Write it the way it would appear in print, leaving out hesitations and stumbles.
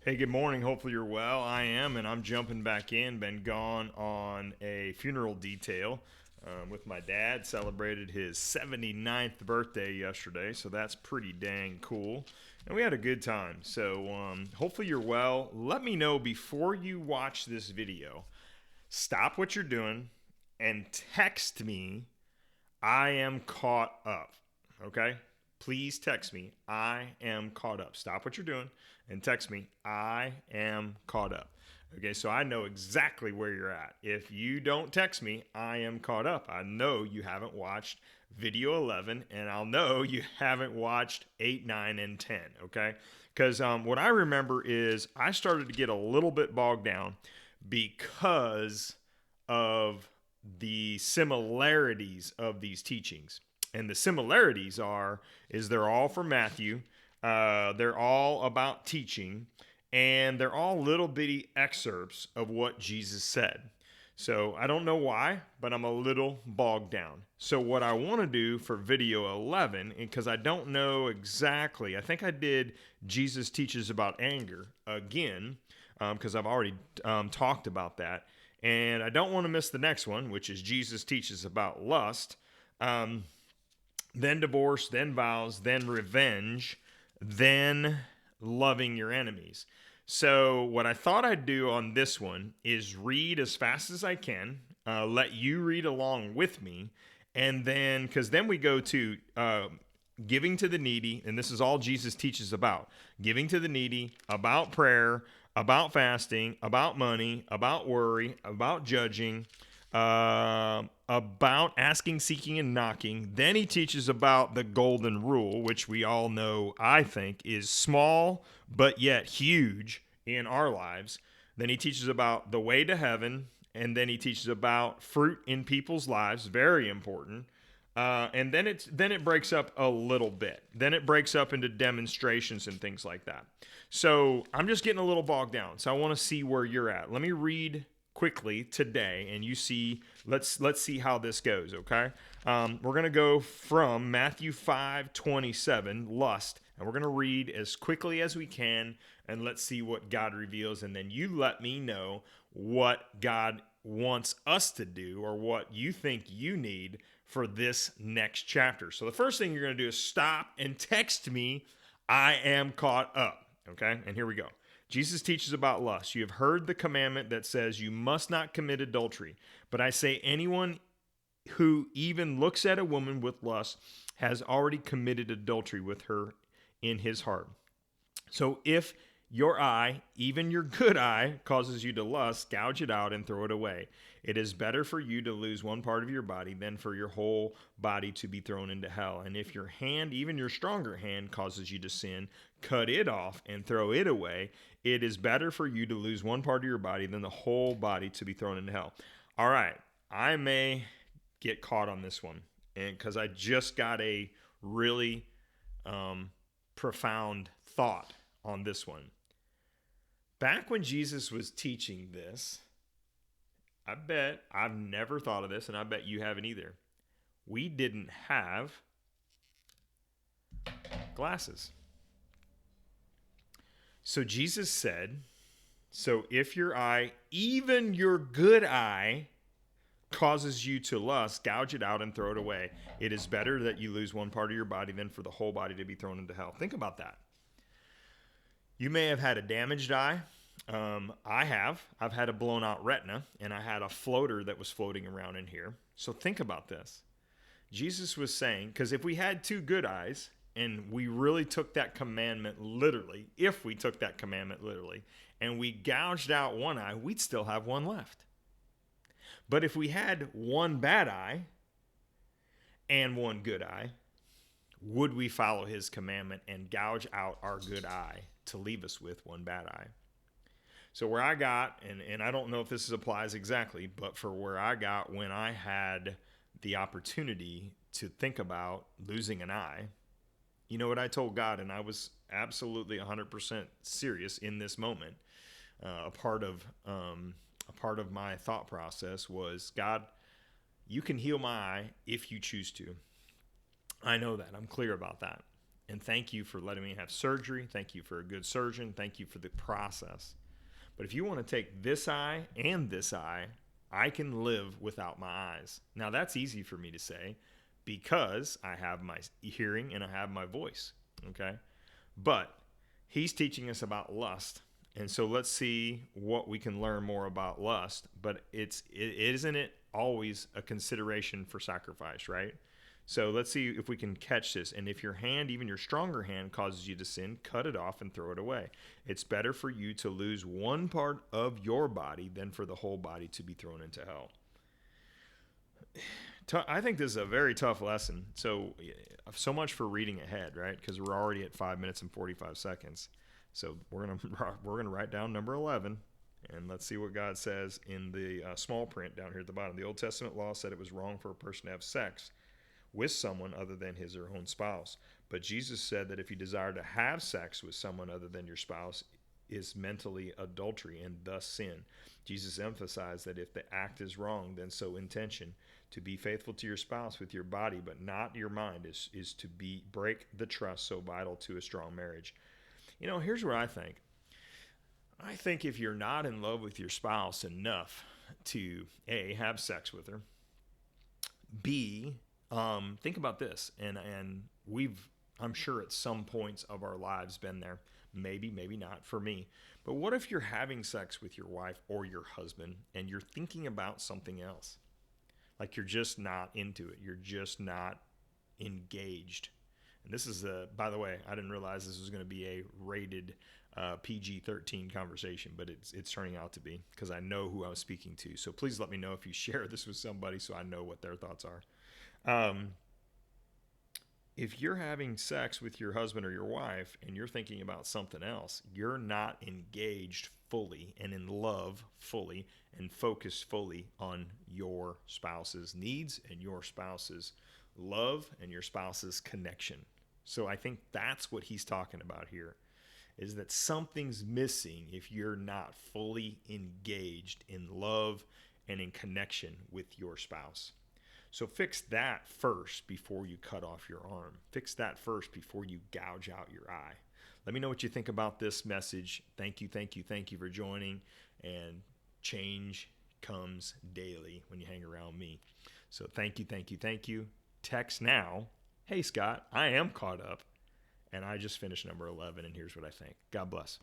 Hey, good morning. Hopefully you're well. I am, and I'm jumping back in. Been gone on a funeral detail with my dad. Celebrated his 79th birthday yesterday, so that's pretty dang cool. And we had a good time. So hopefully you're well. Let me know before you watch this video. Stop what you're doing and text me. I am caught up. Okay? Please text me. I am caught up. Stop what you're doing and text me. I am caught up. Okay, so I know exactly where you're at. If you don't text me, I am caught up. I know you haven't watched video 11, and I'll know you haven't watched 8, 9, and 10. Okay, because what I remember is I started to get a little bit bogged down because of the similarities of these teachings. And the similarities is they're all from Matthew. They're all about teaching, and they're all little bitty excerpts of what Jesus said. So I don't know why, but I'm a little bogged down. So what I want to do for video 11, because I don't know exactly, I think I did Jesus teaches about anger again, because I've already talked about that. And I don't want to miss the next one, which is Jesus teaches about lust. Then divorce, then vows, then revenge, then loving your enemies. So what I thought I'd do on this one is read as fast as I can, let you read along with me, and then, because then we go to giving to the needy, and this is all Jesus teaches about. Giving to the needy, about prayer, about fasting, about money, about worry, about judging, about asking, seeking, and knocking. Then he teaches about the golden rule, which we all know, I think, is small but yet huge in our lives. Then he teaches about the way to heaven, and then he teaches about fruit in people's lives, very important. And then it breaks up a little bit. Then it breaks up into demonstrations and things like that. So I'm just getting a little bogged down. So I want to see where you're at. Let me read quickly today, and you see. Let's see how this goes. Okay, we're gonna go from Matthew 5:27, lust, and we're gonna read as quickly as we can, and let's see what God reveals, and then you let me know what God wants us to do or what you think you need for this next chapter. So the first thing you're going to do is stop and text me, I am caught up. Okay, and here we go. Jesus teaches about lust. You have heard the commandment that says you must not commit adultery. But I say anyone who even looks at a woman with lust has already committed adultery with her in his heart. So if your eye, even your good eye, causes you to lust, gouge it out and throw it away. It is better for you to lose one part of your body than for your whole body to be thrown into hell. And if your hand, even your stronger hand, causes you to sin, cut it off and throw it away. It is better for you to lose one part of your body than the whole body to be thrown into hell. All right, I may get caught on this one, and because I just got a really profound thought on this one. Back when Jesus was teaching this, I bet I've never thought of this, and I bet you haven't either. We didn't have glasses. So Jesus said, so if your eye, even your good eye, causes you to lust, gouge it out and throw it away. It is better that you lose one part of your body than for the whole body to be thrown into hell. Think about that. You may have had a damaged eye. I've had a blown out retina, and I had a floater that was floating around in here. So think about this. Jesus was saying, because if we had two good eyes and we really took that commandment literally, if we took that commandment literally, and we gouged out one eye, we'd still have one left. But if we had one bad eye and one good eye, would we follow his commandment and gouge out our good eye to leave us with one bad eye? So where I got, and I don't know if this applies exactly, but for where I got when I had the opportunity to think about losing an eye, you know what I told God, and I was absolutely 100% serious in this moment. A part of my thought process was, God, you can heal my eye if you choose to. I know that. I'm clear about that. And thank you for letting me have surgery. Thank you for a good surgeon. Thank you for the process. But if you want to take this eye and this eye, I can live without my eyes. Now, that's easy for me to say because I have my hearing and I have my voice. Okay? But he's teaching us about lust. And so let's see what we can learn more about lust. But isn't it always a consideration for sacrifice, right? So let's see if we can catch this. And if your hand, even your stronger hand, causes you to sin, cut it off and throw it away. It's better for you to lose one part of your body than for the whole body to be thrown into hell. I think this is a very tough lesson. So much for reading ahead, right? Because we're already at 5 minutes and 45 seconds. So we're gonna write down number 11, and let's see what God says in the small print down here at the bottom. The Old Testament law said it was wrong for a person to have sex with someone other than his or her own spouse. But Jesus said that if you desire to have sex with someone other than your spouse is mentally adultery and thus sin. Jesus emphasized that if the act is wrong, then so intention. To be faithful to your spouse with your body but not your mind is to break the trust so vital to a strong marriage. Here's what I think. I think if you're not in love with your spouse enough to A, have sex with her, B, think about this, and I'm sure at some points of our lives been there, maybe not for me, but what if you're having sex with your wife or your husband and you're thinking about something else? Like you're just not into it. You're just not engaged. And this is by the way, I didn't realize this was going to be a rated PG-13 conversation, but it's turning out to be because I know who I was speaking to. So please let me know if you share this with somebody so I know what their thoughts are. If you're having sex with your husband or your wife and you're thinking about something else, you're not engaged fully and in love fully and focused fully on your spouse's needs and your spouse's love and your spouse's connection. So I think that's what he's talking about here, is that something's missing if you're not fully engaged in love and in connection with your spouse. So fix that first before you cut off your arm. Fix that first before you gouge out your eye. Let me know what you think about this message. Thank you for joining. And change comes daily when you hang around me. So thank you. Text now. Hey, Scott, I am caught up. And I just finished number 11, and here's what I think. God bless.